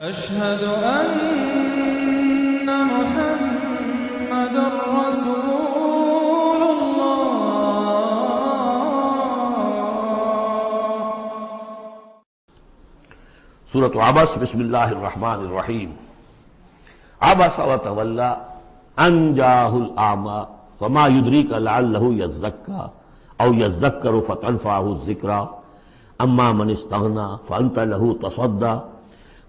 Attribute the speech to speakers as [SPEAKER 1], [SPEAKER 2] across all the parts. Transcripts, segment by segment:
[SPEAKER 1] أشهد أن محمد رسول الله.
[SPEAKER 2] سورة عبس بسم اللہ الرحمن الرحیم. عبس وتولى ان جاءه الأعمى وما يدريك لعله يزكى أو يذكر فتنفعه الذكرى أما من استغنى فأنت له تصدى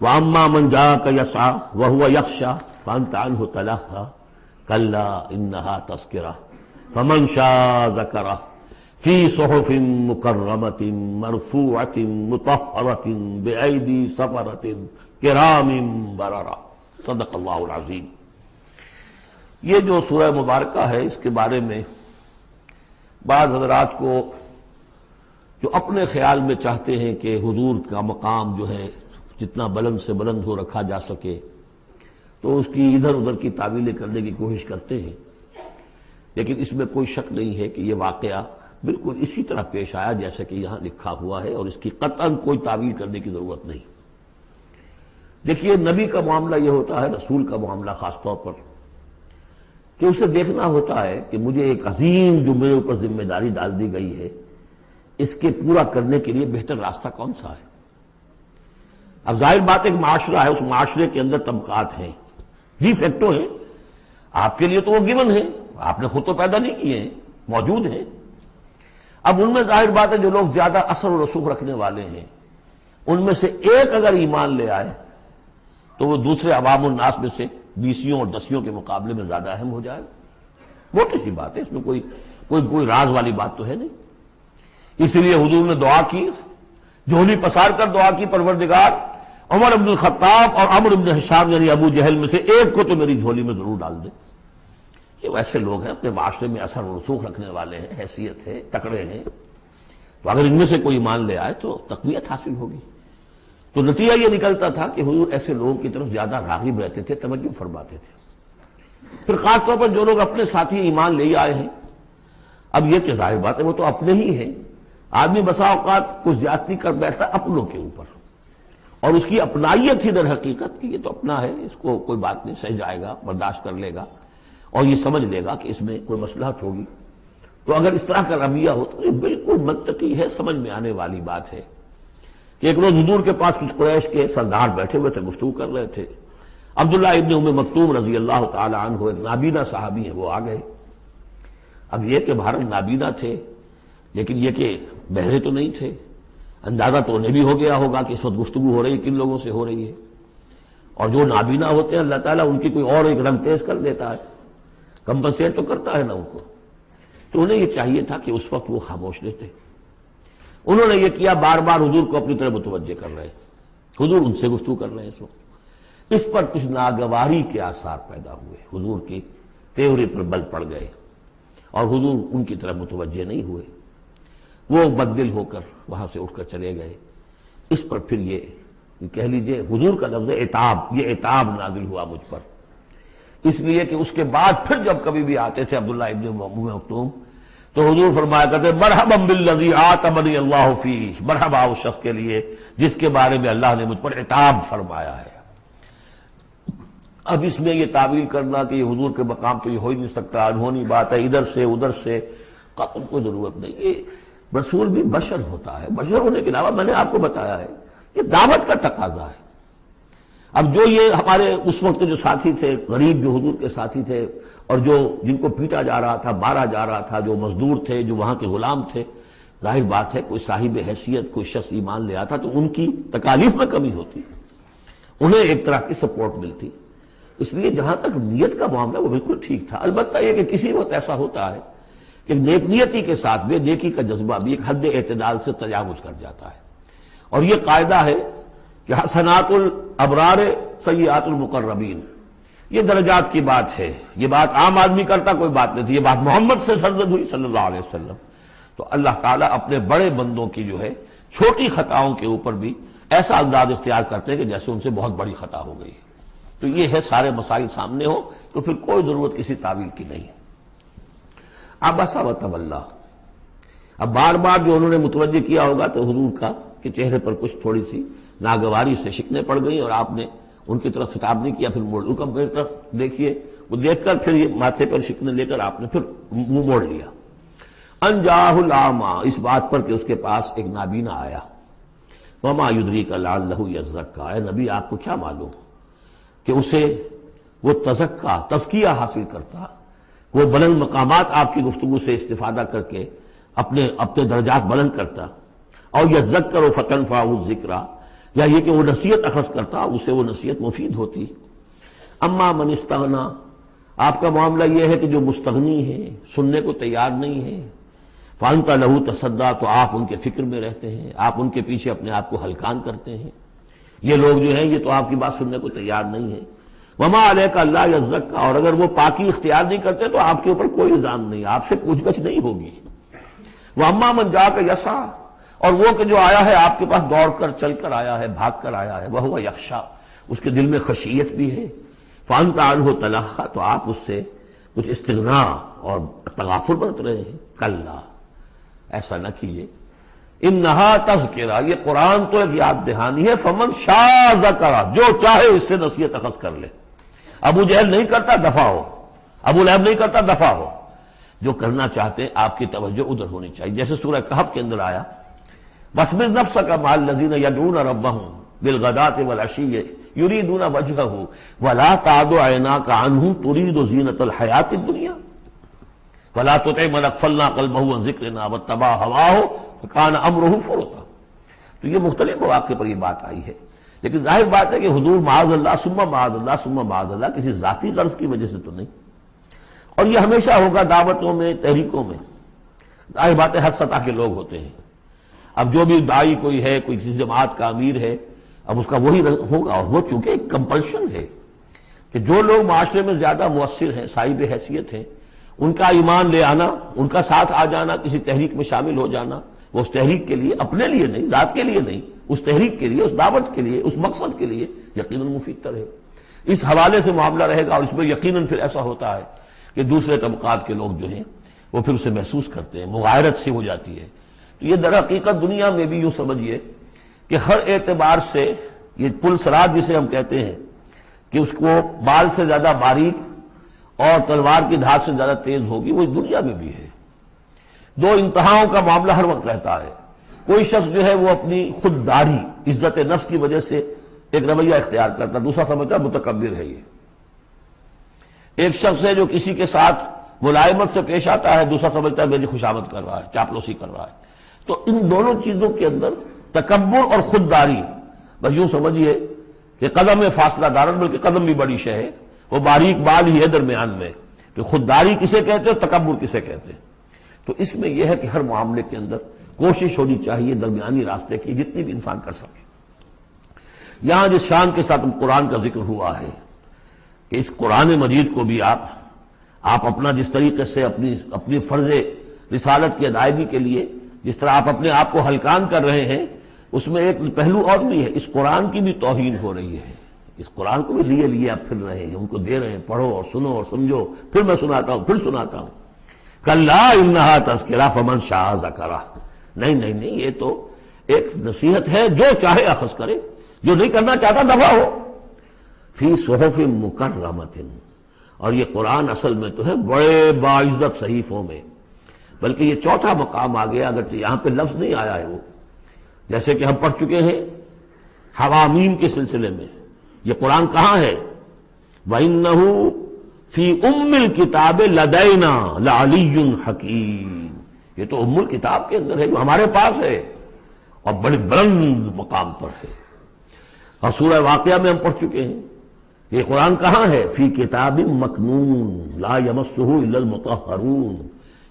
[SPEAKER 2] وأما من جاءك يسعى وهو يخشى فأنت عنه تلهى كلا إنها تذكرة فمن شاء ذكره في صحف مكرمة مرفوعة مطهرة بأيدي سفرة كرام بررة. صدق اللہ العظیم. یہ جو سورہ مبارکہ ہے اس کے بارے میں بعض حضرات کو جو اپنے خیال میں چاہتے ہیں کہ حضور کا مقام جو ہے جتنا بلند سے بلند ہو رکھا جا سکے تو اس کی ادھر ادھر کی تعویلیں کرنے کی کوشش کرتے ہیں، لیکن اس میں کوئی شک نہیں ہے کہ یہ واقعہ بالکل اسی طرح پیش آیا جیسا کہ یہاں لکھا ہوا ہے، اور اس کی قطعاً کوئی تعویل کرنے کی ضرورت نہیں. دیکھیے، نبی کا معاملہ یہ ہوتا ہے، رسول کا معاملہ خاص طور پر، کہ اسے دیکھنا ہوتا ہے کہ مجھے ایک عظیم جو میرے اوپر ذمہ داری ڈال دی گئی ہے اس کے پورا کرنے کے لیے بہتر راستہ کون سا ہے. اب ظاہر بات ایک معاشرہ ہے، اس معاشرے کے اندر طبقات ہیں، ڈی فیکٹو ہیں. آپ کے لیے تو وہ گیون ہیں، آپ نے خود تو پیدا نہیں کیے ہیں، موجود ہیں. اب ان میں ظاہر بات ہے جو لوگ زیادہ اثر و رسوخ رکھنے والے ہیں ان میں سے ایک اگر ایمان لے آئے تو وہ دوسرے عوام الناس میں سے بیسیوں اور دسیوں کے مقابلے میں زیادہ اہم ہو جائے. موٹی سی بات ہے، اس میں کوئی راز والی بات تو ہے نہیں. اس لیے حضور نے دعا کی، جھولی پسار کر دعا کی، پروردگار عمر بن الخطاب اور عمرو بن ہشام یعنی ابو جہل میں سے ایک کو تو میری جھولی میں ضرور ڈال دے. یہ ویسے لوگ ہیں اپنے معاشرے میں اثر و رسوخ رکھنے والے ہیں، حیثیت ہے، تکڑے ہیں، تو اگر ان میں سے کوئی ایمان لے آئے تو تقویت حاصل ہوگی. تو نتیجہ یہ نکلتا تھا کہ حضور ایسے لوگوں کی طرف زیادہ راغب رہتے تھے، توجہ فرماتے تھے. پھر خاص طور پر جو لوگ اپنے ساتھی ایمان لے آئے ہیں، اب یہ کہ ظاہر بات ہے وہ تو اپنے ہی ہیں. آدمی بسا اوقات کچھ زیادتی کر بیٹھتا اپنوں کے اوپر، اور اس کی اپنائیت ہی در حقیقت کہ یہ تو اپنا ہے، اس کو کوئی بات نہیں، سہ جائے گا، برداشت کر لے گا اور یہ سمجھ لے گا کہ اس میں کوئی مصلحت ہوگی. تو اگر اس طرح کا رویہ ہو تو یہ بالکل منطقی ہے، سمجھ میں آنے والی بات ہے. کہ ایک روز حضور کے پاس کچھ قریش کے سردار بیٹھے ہوئے تھے، گفتگو کر رہے تھے. عبداللہ ابن ام مکتوم رضی اللہ تعالی عنہ ایک نابینا صحابی ہیں، وہ آ گئے. اب یہ کہ بہرحال نابینا تھے، لیکن یہ کہ بہرے تو نہیں تھے. اندازہ تو انہیں بھی ہو گیا ہوگا کہ اس وقت گفتگو ہو رہی کن لوگوں سے ہو رہی ہے. اور جو نابینا ہوتے ہیں اللہ تعالیٰ ان کی کوئی اور ایک رنگ تیز کر دیتا ہے، کمپنسیٹ تو کرتا ہے نا ان کو. تو انہیں یہ چاہیے تھا کہ اس وقت وہ خاموش رہتے. انہوں نے یہ کیا، بار بار حضور کو اپنی طرف متوجہ کر رہے. حضور ان سے گفتگو کر رہے ہیں اس وقت. اس پر کچھ ناگواری کے آثار پیدا ہوئے، حضور کی تیوری پر بل پڑ گئے اور حضور ان کی طرف متوجہ نہیں ہوئے. وہ بددل ہو کر وہاں سے اٹھ کر چلے گئے. اس پر پھر یہ کہہ لیجئے حضور کا لفظ عتاب، یہ عتاب نازل ہوا مجھ پر، اس لیے کہ اس کے بعد پھر جب کبھی بھی آتے تھے عبداللہ ابن ام مکتوم تو حضور فرمایا کرتے مرحبا بالذی عاتبنی اللہ فیہ، مرحبا اس شخص کے لیے جس کے بارے میں اللہ نے مجھ پر عتاب فرمایا ہے. اب اس میں یہ تعویل کرنا کہ یہ حضور کے مقام تو یہ ہو ہی نہیں سکتا، انہونی بات ہے، ادھر سے ادھر سے، قطعاً کوئی ضرورت نہیں. یہ رسول بھی بشر ہوتا ہے، بشر ہونے کے علاوہ میں نے آپ کو بتایا ہے یہ دعوت کا تقاضا ہے. اب جو یہ ہمارے اس وقت جو ساتھی تھے، غریب جو حضور کے ساتھی تھے، اور جو جن کو پیٹا جا رہا تھا، مارا جا رہا تھا، جو مزدور تھے، جو وہاں کے غلام تھے، ظاہر بات ہے کوئی صاحب حیثیت کوئی شخص ایمان لے آتا تو ان کی تکالیف میں کمی ہوتی، انہیں ایک طرح کی سپورٹ ملتی. اس لیے جہاں تک نیت کا معاملہ وہ بالکل ٹھیک تھا. البتہ یہ کہ کسی وقت ایسا ہوتا ہے کہ نیک نیتی کے ساتھ بے نیکی کا جذبہ بھی ایک حد اعتدال سے تجاوز کر جاتا ہے. اور یہ قاعدہ ہے کہ حسنات الابرار سیئات المقربین، یہ درجات کی بات ہے. یہ بات عام آدمی کرتا کوئی بات نہیں تھی، یہ بات محمد سے سرزد ہوئی صلی اللہ علیہ وسلم. تو اللہ تعالیٰ اپنے بڑے بندوں کی جو ہے چھوٹی خطاؤں کے اوپر بھی ایسا انداز اختیار کرتے ہیں کہ جیسے ان سے بہت بڑی خطا ہو گئی. تو یہ ہے سارے مسائل سامنے ہو تو پھر کوئی ضرورت کسی تعویل کی نہیں. عبس وتولی، اب بار بار جو انہوں نے متوجہ کیا ہوگا تو حضور کا کہ چہرے پر کچھ تھوڑی سی ناگواری سے شکنیں پڑ گئیں اور آپ نے ان کی طرف خطاب نہیں کیا، پھر موڑ کر میری طرف دیکھیے، وہ دیکھ کر پھر یہ ماتھے پر شکن لے کر آپ نے پھر منہ موڑ لیا۔ ان جاءہ الاعمی، اس بات پر کہ اس کے پاس ایک نابینا آیا۔ وما یدریک لعلہ یزکیٰ، اے نبی آپ کو کیا معلوم کہ اسے وہ تزکیہ حاصل کرتا، وہ بلند مقامات آپ کی گفتگو سے استفادہ کر کے اپنے درجات بلند کرتا، اور یذکر فتنفعہ الذکریٰ، یا یہ کہ وہ نصیحت اخذ کرتا، اسے وہ نصیحت مفید ہوتی۔ اما من استغنی، آپ کا معاملہ یہ ہے کہ جو مستغنی ہے، سننے کو تیار نہیں ہے، فانت لہ تصدیٰ، تو آپ ان کے فکر میں رہتے ہیں، آپ ان کے پیچھے اپنے آپ کو ہلکان کرتے ہیں۔ یہ لوگ جو ہیں یہ تو آپ کی بات سننے کو تیار نہیں ہے۔ وما علیک الا یزکیٰ، اور اگر وہ پاکی اختیار نہیں کرتے تو آپ کے اوپر کوئی الزام نہیں، آپ سے پوچھ گچھ نہیں ہوگی۔ واما من جاءک یسعیٰ، اور وہ کہ جو آیا ہے آپ کے پاس دوڑ کر چل کر آیا ہے، بھاگ کر آیا ہے، وہو یخشیٰ، اس کے دل میں خشیت بھی ہے، فانت عنہ تلہیٰ، تو آپ اس سے کچھ استغنا اور تغافل برت رہے ہیں۔ کلا، ایسا نہ کیجیے، انہا تذکرہ، یہ قرآن تو ایک یاد دہانی ہے، فمن شاء ذکرہ، جو چاہے اس سے نصیحت اخذ کر لے۔ ابو جہل نہیں کرتا، دفع ہو، ابو لہب نہیں کرتا، دفع ہو۔ جو کرنا چاہتے ہیں آپ کی توجہ ادھر ہونی چاہیے، جیسے سورہ کہف کے اندر آیا، وَاصْبِرْ نَفْسَكَ مَعَ الَّذِينَ يَدْعُونَ رَبَّهُمْ بِالْغَدَاةِ وَالْعَشِيِّ يُرِيدُونَ وَجْهَهُ وَلَا تَعْدُ عَيْنَاكَ عَنْهُمْ تُرِيدُ زِينَةَ الْحَيَاةِ الدُّنْيَا وَلَا تُطِعْ مَنْ أَغْفَلْنَا قَلْبَهُ عَنْ ذِكْرِنَا وَاتَّبَعَ هَوَاهُ فَكَانَ أَمْرُهُ فُرُطًا۔ تو یہ مختلف مواقع پر یہ بات آئی ہے، لیکن ظاہر بات ہے کہ حضور معاذ اللہ ثم معاذ اللہ ثم معاذ اللہ کسی ذاتی غرض کی وجہ سے تو نہیں، اور یہ ہمیشہ ہوگا دعوتوں میں، تحریکوں میں۔ ظاہر بات ہے ہر سطح کے لوگ ہوتے ہیں، اب جو بھی داعی کوئی ہے، کوئی کسی جماعت کا امیر ہے، اب اس کا وہی ہوگا، اور وہ چونکہ ایک کمپلشن ہے کہ جو لوگ معاشرے میں زیادہ مؤثر ہیں، صاحب حیثیت ہیں، ان کا ایمان لے آنا، ان کا ساتھ آ جانا، کسی تحریک میں شامل ہو جانا، وہ اس تحریک کے لیے، اپنے لیے نہیں، ذات کے لیے نہیں، اس تحریک کے لیے، اس دعوت کے لیے، اس مقصد کے لیے یقیناً مفید تر ہے۔ اس حوالے سے معاملہ رہے گا، اور اس میں یقیناً پھر ایسا ہوتا ہے کہ دوسرے طبقات کے لوگ جو ہیں وہ پھر اسے محسوس کرتے ہیں، مغایرت سی ہو جاتی ہے۔ تو یہ در حقیقت دنیا میں بھی یوں سمجھیے کہ ہر اعتبار سے یہ پل سرات جسے ہم کہتے ہیں کہ اس کو بال سے زیادہ باریک اور تلوار کی دھار سے زیادہ تیز ہوگی، وہ دنیا میں بھی ہے۔ دو انتہاؤں کا معاملہ ہر وقت رہتا ہے۔ کوئی شخص جو ہے وہ اپنی خودداری، عزت نفس کی وجہ سے ایک رویہ اختیار کرتا، دوسرا سمجھتا متکبر ہے۔ یہ ایک شخص ہے جو کسی کے ساتھ ملائمت سے پیش آتا ہے، دوسرا سمجھتا ہے میری خوشامد کر رہا ہے، چاپلوسی کر رہا ہے۔ تو ان دونوں چیزوں کے اندر تکبر اور خودداری، بس یوں سمجھیے کہ قدم میں فاصلہ دارن، بلکہ قدم بھی بڑی شے ہے، وہ باریک بال ہی ہے درمیان میں کہ خودداری کسے کہتے ہیں، تکبر کسے کہتے ہیں۔ تو اس میں یہ ہے کہ ہر معاملے کے اندر کوشش ہونی چاہیے درمیانی راستے کی، جتنی بھی انسان کر سکے۔ یہاں جس شان کے ساتھ قرآن کا ذکر ہوا ہے کہ اس قرآن مجید کو بھی آپ اپنا جس طریقے سے اپنی فرض رسالت کی ادائیگی کے لیے جس طرح آپ اپنے آپ کو ہلکان کر رہے ہیں، اس میں ایک پہلو اور بھی ہے، اس قرآن کی بھی توہین ہو رہی ہے۔ اس قرآن کو بھی لیے آپ پھر رہے ہیں، ان کو دے رہے ہیں، پڑھو اور سنو اور سمجھو، پھر میں سناتا ہوں، پھر سناتا ہوں۔ کلا انہا تذکرہ فمن شاء ذکرہ، نہیں، یہ تو ایک نصیحت ہے، جو چاہے اخذ کرے، جو نہیں کرنا چاہتا دفع ہو۔ فی صحف مکرمۃ، اور یہ قرآن اصل میں تو ہے بڑے باعزت صحیفوں میں، بلکہ یہ چوتھا مقام آ گیا، اگرچہ یہاں پہ لفظ نہیں آیا ہے وہ، جیسے کہ ہم پڑھ چکے ہیں حوامیم کے سلسلے میں۔ یہ قرآن کہاں ہے؟ وَإِنَّهُ فِي أُمِّ الْكِتَابِ لَدَيْنَا لَعَلِيٌّ حَكِيمٌ، یہ تو ام الکتاب کے اندر ہے جو ہمارے پاس ہے اور بڑے بلند مقام پر ہے۔ اور سورہ واقعہ میں ہم پڑھ چکے ہیں یہ قرآن کہاں ہے؟ فی کتاب مکنون لا یمسہ الا المطہرون،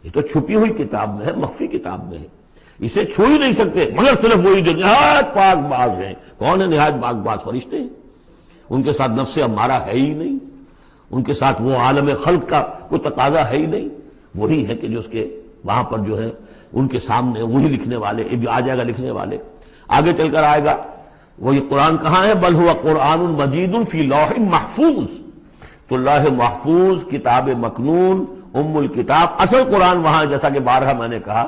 [SPEAKER 2] یہ تو چھپی ہوئی کتاب میں ہے، مخفی کتاب میں ہے، اسے چھو ہی نہیں سکتے مگر صرف وہی جو نہایت پاک باز ہیں۔ کون ہے نہایت پاک باز؟ فرشتے ہیں، ان کے ساتھ نفس امارہ ہے ہی نہیں، ان کے ساتھ وہ عالم خلق کا کوئی تقاضا ہے ہی نہیں، وہی ہے کہ جو اس کے وہاں پر جو ہے ان کے سامنے وہی لکھنے والے، آ جائے گا لکھنے والے، آگے چل کر آئے گا۔ وہ یہ قرآن کہاں ہے؟ بل ہوا قرآن مجید فی لوح محفوظ، تو لوح محفوظ، کتاب مکنون، ام الکتاب، اصل قرآن وہاں ہے، جیسا کہ بارہا میں نے کہا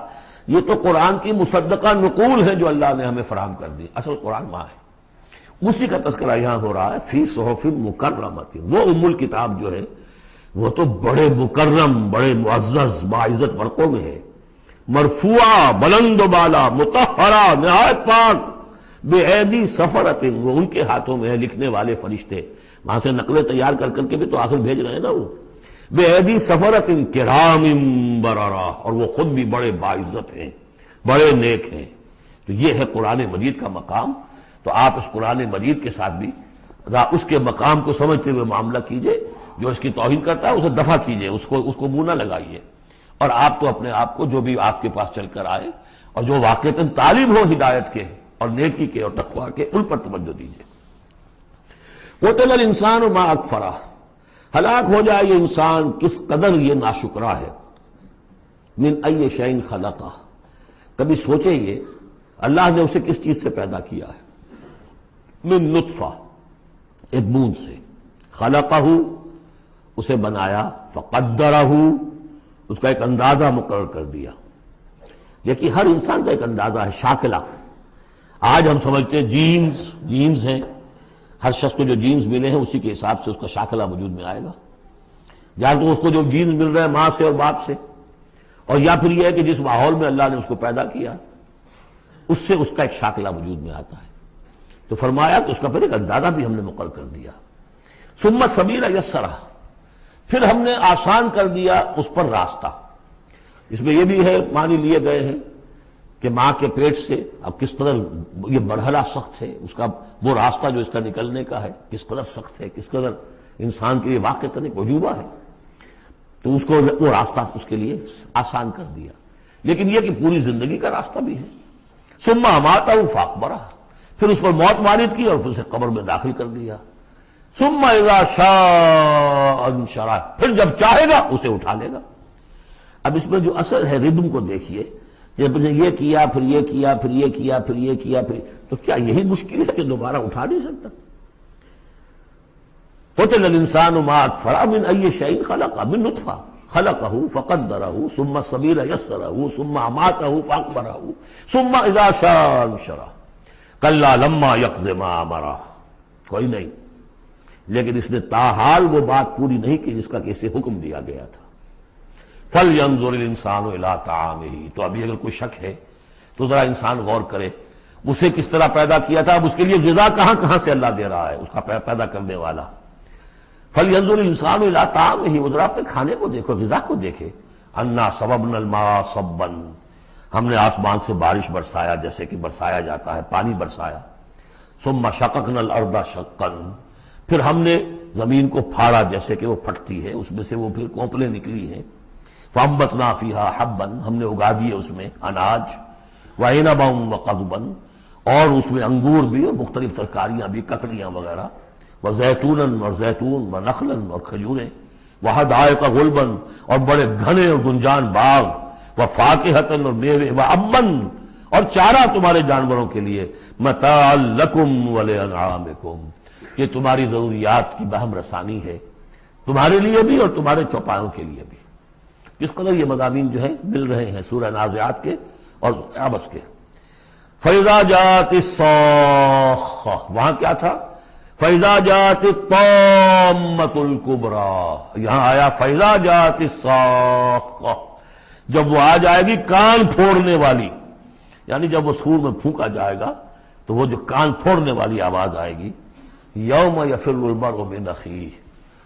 [SPEAKER 2] یہ تو قرآن کی مصدقہ نقول ہے جو اللہ نے ہمیں فراہم کر دی، اصل قرآن وہاں ہے۔ اسی کا تذکرہ یہاں ہو رہا ہے فی صحف مکرمۃ. وہ ام الکتاب جو ہے وہ تو بڑے مکرم، بڑے معزز باعزت ورقوں میں ہے. مرفوعہ، بلند و بالا، مطہرہ، نہایت پاک، بے ایدی سفرۃ، وہ ان کے ہاتھوں میں ہے لکھنے والے فرشتے. وہاں سے نقلیں تیار کر کر کے بھی تو آخر بھیج رہے ہیں نا وہ. بے ایدی سفرۃ کرام بررہ، اور وہ خود بھی بڑے باعزت ہیں، بڑے نیک ہیں. تو یہ ہے قرآن مجید کا مقام. تو آپ اس قرآن مجید کے ساتھ بھی اس کے مقام کو سمجھتے ہوئے معاملہ کیجئے. جو اس کی توہین کرتا ہے اسے دفع کیجئے، اس کو منہ نہ لگائیے. اور آپ تو اپنے آپ کو جو بھی آپ کے پاس چل کر آئے اور جو واقعتاً طالب ہو ہدایت کے اور نیکی کے اور تقویٰ کے، ان پر توجہ دیجئے. قتل الانسان ما اکفرہ، ہلاک ہو جائے یہ انسان کس قدر یہ ناشکرا ہے. من ای شیء خلقہ، کبھی سوچے یہ اللہ نے اسے کس چیز سے پیدا کیا ہے. من نطفہ، ایک بوند سے. خلقہ، اسے بنایا. فقدرہ، اس کا ایک اندازہ مقرر کر دیا. دیکھیے ہر انسان کا ایک اندازہ ہے، شاکلہ. آج ہم سمجھتے ہیں جینز ہیں، ہر شخص کو جو جینز ملے ہیں اسی کے حساب سے اس کا شاکلہ وجود میں آئے گا. یا تو اس کو جو جینز مل رہے ہیں ماں سے اور باپ سے، اور یا پھر یہ ہے کہ جس ماحول میں اللہ نے اس کو پیدا کیا اس سے اس کا ایک شاکلہ وجود میں آتا ہے. تو فرمایا کہ اس کا پھر ایک اندازہ بھی ہم نے مقرر کر دیا. ثم السبیل یسرہ، پھر ہم نے آسان کر دیا اس پر راستہ. اس میں یہ بھی ہے معنی لیے گئے ہیں کہ ماں کے پیٹ سے اب کس قدر یہ مرحلہ سخت ہے، اس کا وہ راستہ جو اس کا نکلنے کا ہے کس قدر سخت ہے، کس قدر انسان کے لیے واقعتاً ایک عجوبہ ہے. تو اس کو وہ راستہ اس کے لیے آسان کر دیا. لیکن یہ کہ پوری زندگی کا راستہ بھی ہے. ثم اماتہ فاقبرہ، پھر اس پر موت وارد کی اور پھر اسے قبر میں داخل کر دیا. ثم اذا شاء انشرہ، پھر جب چاہے گا اسے اٹھا لے گا. اب اس میں جو اصل ہے ردم کو دیکھیے، جب یہ کیا پھر یہ کیا پھر یہ کیا پھر یہ کیا پھر، تو کیا یہی مشکل ہے کہ دوبارہ اٹھا نہیں سکتا؟ قتل الانسان ما اکفرہ من ای شیء خلقہ من نطفہ خلقہ فقدرہ ثم السبیل یسرہ ثم اماتہ فاقبرہ ثم اذا شاء انشرہ کلا لما یقض ما امرہ. کوئی نہیں، لیکن اس نے تاحال وہ بات پوری نہیں کی جس کا کہ اسے حکم دیا گیا تھا. فَلْيَنظُرِ الْإِنسَانُ إِلَىٰ طَعَامِهِ، تو ابھی اگر کوئی شک ہے تو ذرا انسان غور کرے اسے کس طرح پیدا کیا تھا، اب اس کے لیے غذا کہاں سے اللہ دے رہا ہے، اس کا پیدا کرنے والا. فَلْيَنظُرِ الْإِنسَانُ إِلَىٰ طَعَامِهِ، وہ ذرا اپنے کھانے کو دیکھو، غذا کو دیکھے. أَنَّا صَبَبْنَا الْمَاءَ صَبًّا، ہم نے آسمان سے بارش برسایا جیسے کہ برسایا جاتا ہے، پانی برسایا. ثُمَّ شَقَقْنَا الْأَرْضَ شَقًّا، پھر ہم نے زمین کو پھاڑا جیسے کہ وہ پھٹتی ہے، اس میں سے وہ پھر کونپلیں نکلی ہیں. فَأَنبَتْنَا فِيهَا حَبًّا، ہم نے اگا دیے اس میں اناج. وَعِنَبًا وَقَضْبًا، اور اس میں انگور بھی اور مختلف ترکاریاں بھی، ککڑیاں وغیرہ. وَزَيْتُونًا، اور زیتون، وَنَخْلًا، اور کھجوریں. وَحَدَائِقَ غُلْبًا، اور بڑے گھنے اور گنجان باغ. وَفَاكِهَةً، اور میوے. وَأَبًّا، اور چارہ تمہارے جانوروں کے لیے. مَتَاعًا لَكُمْ وَلِأَنْعَامِكُمْ، یہ تمہاری ضروریات کی بہم رسانی ہے، تمہارے لیے بھی اور تمہارے چوپایوں کے لیے بھی. کس قدر یہ مضامین جو ہے مل رہے ہیں سورہ نازعات کے اور عبس کے. فَإِذَا جَاءَتِ الصَّاخَّةُ، وہاں کیا تھا؟ فَإِذَا جَاءَتِ الطَّامَّةُ الْكُبْرَىٰ، یہاں آیا فَإِذَا جَاءَتِ الصَّاخَّةُ، جب وہ آ جائے گی کان پھوڑنے والی. یعنی جب وہ سور میں پھونکا جائے گا تو وہ جو کان پھوڑنے والی آواز آئے گی. یوم یفر المرء من اخیہ،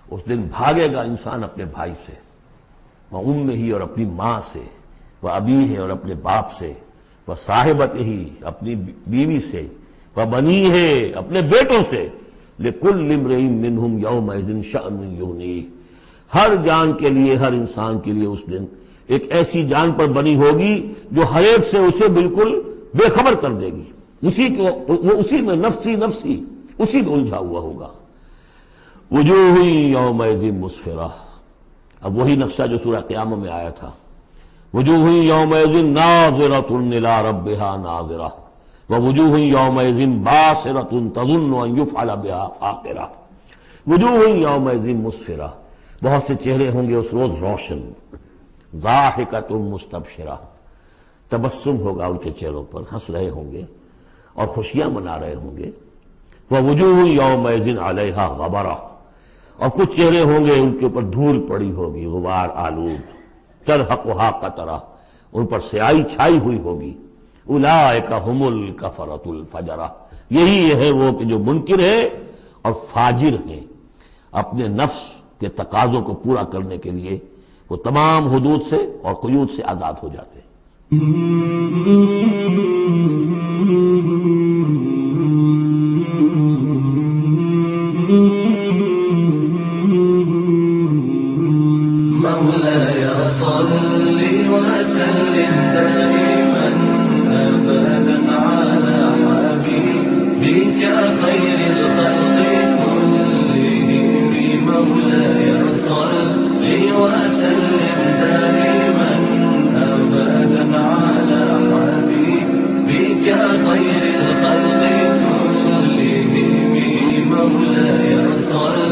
[SPEAKER 2] اس دن بھاگے گا انسان اپنے بھائی سے. وامہ، اور اپنی ماں سے. وابیہ، اور اپنے باپ سے. وصاحبتہ، اپنی بیوی سے. وبنیہ، اپنے بیٹوں سے. لکل امرئ منہم یومئذ شأن یغنیہ، ہر جان کے لیے، ہر انسان کے لیے اس دن ایک ایسی جان پر بنی ہوگی جو ہر ایک سے اسے بالکل بے خبر کر دے گی. وہ اسی میں نفسی نفسی اسی میں الجھا ہوا ہوگا. وجوہ یومئذ مسفرہ، اب وہی نقشہ جو سورہ قیامہ میں آیا تھا. وجوہ یومئذ ناظرۃ الی ربہا ناظرہ، ووجوہ یومئذ باسرۃ تظن ان یفعل بہا فاقرہ. وجوہ یومئذ مسفرہ، بہت سے چہرے ہوں گے اس روز روشن. ضاحکۃ مستبشرہ، تبسم ہوگا ان کے چہروں پر، ہنس رہے ہوں گے اور خوشیاں منا رہے ہوں گے. وَوُجُوهٌ يَوْمَئِذٍ عَلَيْهَا غَبَرَةٌ، اور کچھ چہرے ہوں گے ان کے اوپر دھول پڑی ہوگی، غبار آلود، ترہقها قطرہ، ان پر سیاہی چھائی ہوئی ہوگی۔ اولئک هم الکفرۃ الفجرہ، یہی ہے وہ کہ جو منکر ہے اور فاجر ہیں، اپنے نفس کے تقاضوں کو پورا کرنے کے لیے وہ تمام حدود سے اور قیود سے آزاد ہو جاتے ہیں۔
[SPEAKER 1] مولاي صل وسلم دائما أبدا على حبيبك خير الخلق كلهم، مولاي صل وسلم دائما أبدا على حبيبك خير الخلق كلهم، مولاي صل